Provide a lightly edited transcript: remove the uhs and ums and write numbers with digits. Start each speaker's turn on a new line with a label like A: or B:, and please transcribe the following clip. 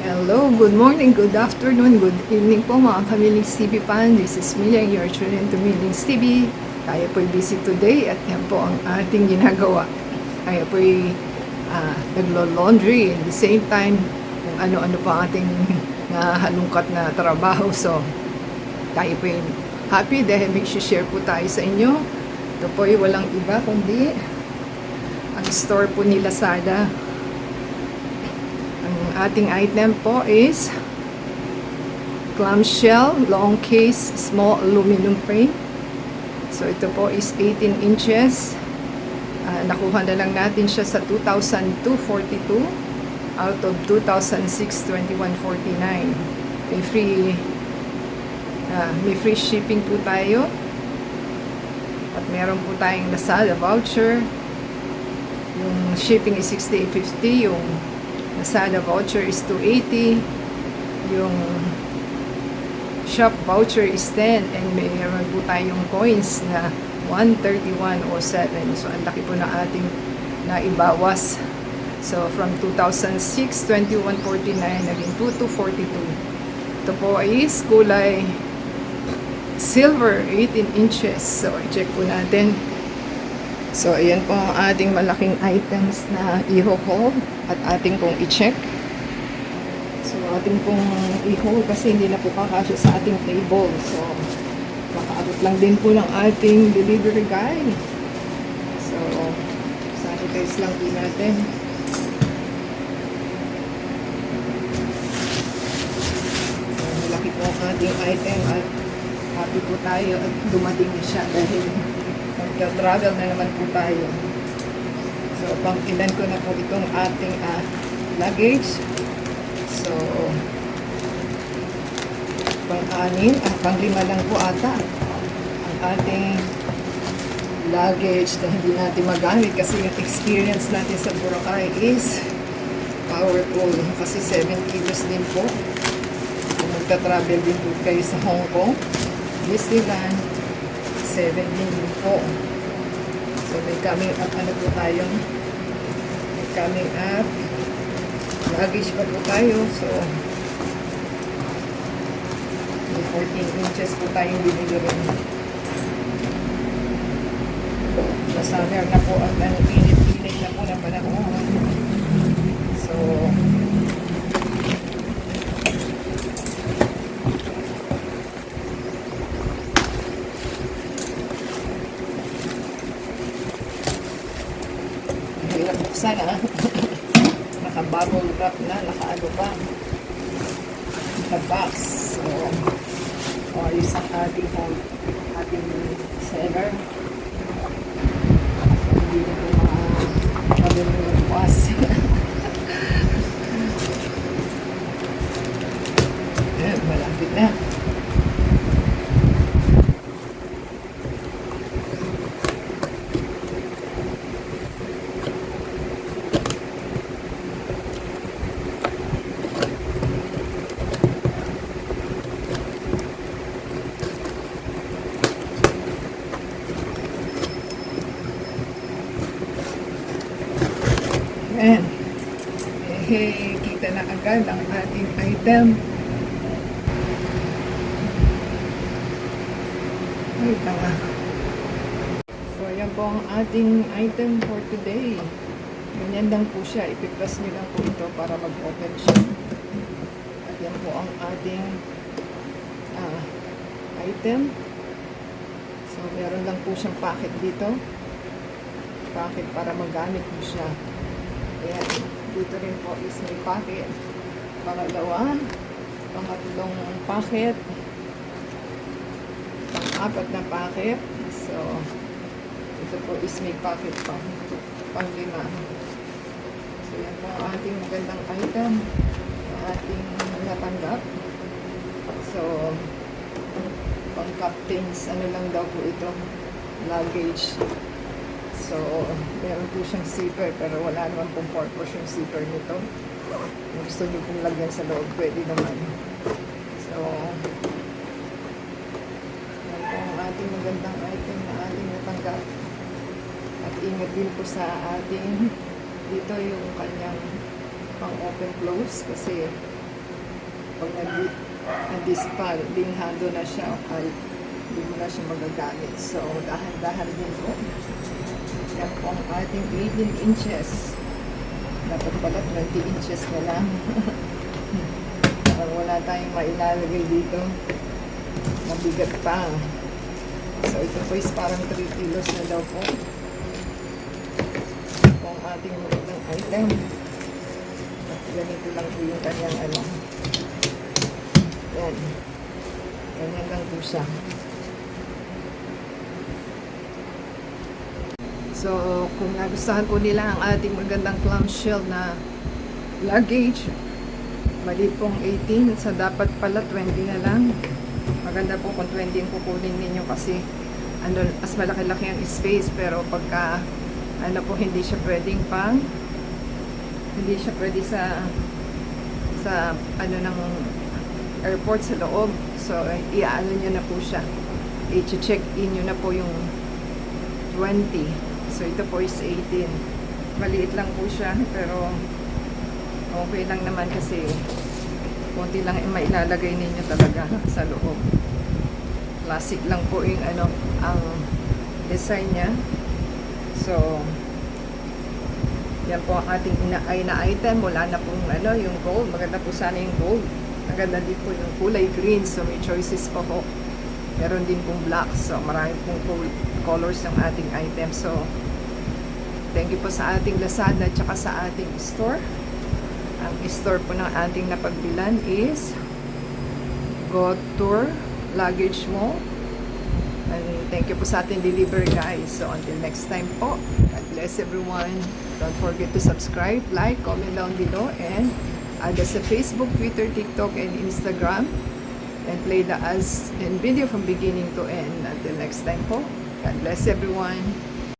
A: Hello, good morning, good afternoon, good evening po mga Kamilings TV fan. This is Milia, your tuning to Milings TV. Tayo po'y busy today at yan po ang ating ginagawa. Tayo po'y naglo-laundry at the same time kung ano-ano pa ating halungkat na trabaho. So, tayo po'y happy dahil may share po tayo sa inyo. Ito po'y walang iba kundi ang store po ni Lazada. Ating item po is clamshell, long case, small aluminum frame. So ito po is 18 inches. Nakuha na lang natin siya sa 2,242 out of 2,621.49. May free shipping po tayo. At meron po tayong Lazada voucher. Yung shipping is 68.50, yung Lazada voucher is 280, yung shop voucher is 10, and mayroon po tayong coins na 131.07. So ang laki po na ating naibawas. So from 2006, 21.49 naging 22.42. Ito po is kulay silver, 18 inches. So i-check po natin. So, ayan po ang ating malaking items na i-hold at ating pong i-check. So, ating pong i-hold kasi hindi na po kakasya sa ating table. So, makaabot lang din po ng ating delivery guy. So, sanitize lang din natin. So, malaki po ang ating item at happy po tayo at dumating na siya dahil travel na naman po tayo. So, pang-ilan ko na po itong ating luggage. So, pang-anin, pang-lima lang po ata ang ating luggage na hindi natin magamit kasi yung experience natin sa Boracay is powerful. Kasi 7 kilos din po. Kung magta-travel din po kayo sa Hong Kong, Disneyland, 7 din po. So, may coming up, po tayong may coming up luggage pa po tayo. So, may 14 inches po tayong binili rin. Summer na po at init-init na po na panahon. So, sana naka-bubble wrap na, naka-ano pa, naka-box. So, ayos ang ating seller. Hindi na po makapagbukas. Malapit na. Ayan. Kita na agad ang ating item. Ay, tanga. So, ayan po ang ating item for today. Ganyan lang po siya. Ipipress nyo lang po ito para mag-open siya. At yan po ang ating item. So, meron lang po siyang packet dito. Packet para magamit mo siya. Ayan, dito rin po is may packet. Pangatlong packet. Pang-apat na packet. So, ito po is may packet pang-lima. So, yan po ang ating magandang item. Ang ating natanggap. So, pang-captains, ano lang daw po ito, luggage. So, meron po siyang zipper pero wala naman pong purpose yung zipper nito. Kung gusto nyo pong lagyan sa loob, pwede naman. So, yan po ang ating magandang item na ating natanggap. At ingat din po sa ating dito yung kanyang pang open close kasi pag nag-disparado na siya, ay hindi mo na siya magagamit. So, dahan-dahan din po. Yan po ang ating 18 inches. Dapat pala 20 inches na lang. Parang wala tayong mailalagay dito. Mabigat pa. So, ito po is parang 3 kilos na daw po. Ito ang ating magandang item. At ganito lang po yung kanyang ano. Yan. Ganyan lang po siya. So, kung nagustuhan po nila ang ating magandang clamshell na luggage, mali pong 18, sa dapat pala 20 na lang. Maganda po kung 20 yung kukunin ninyo kasi ano, mas malaki-laki ang space, pero pagka ano po, hindi siya pwedeng hindi siya pwede sa ano ng airport sa loob. So, iaano nyo na po siya. I-check in nyo na po yung 20. So, ito po is 18. Maliit lang po siya, pero okay lang naman kasi konti lang yung mailalagay ninyo talaga sa loob. Classic lang po yung ano, ang design niya. So, yan po ang ating na item. Wala na pong ano, yung gold. Maganda po sana yung gold. Maganda din po yung kulay green. So, may choices po po. Meron din pong black. So, marami pong colors ng ating item. So, thank you po sa ating Lazada at saka sa ating store. Ang store po ng ating napagbilan is Go Tour Luggage Mall. And thank you po sa ating delivery guys. So until next time po, God bless everyone. Don't forget to subscribe, like, comment down below, and add us sa Facebook, Twitter, TikTok, and Instagram. And play the ads and video from beginning to end. Until next time po, God bless everyone.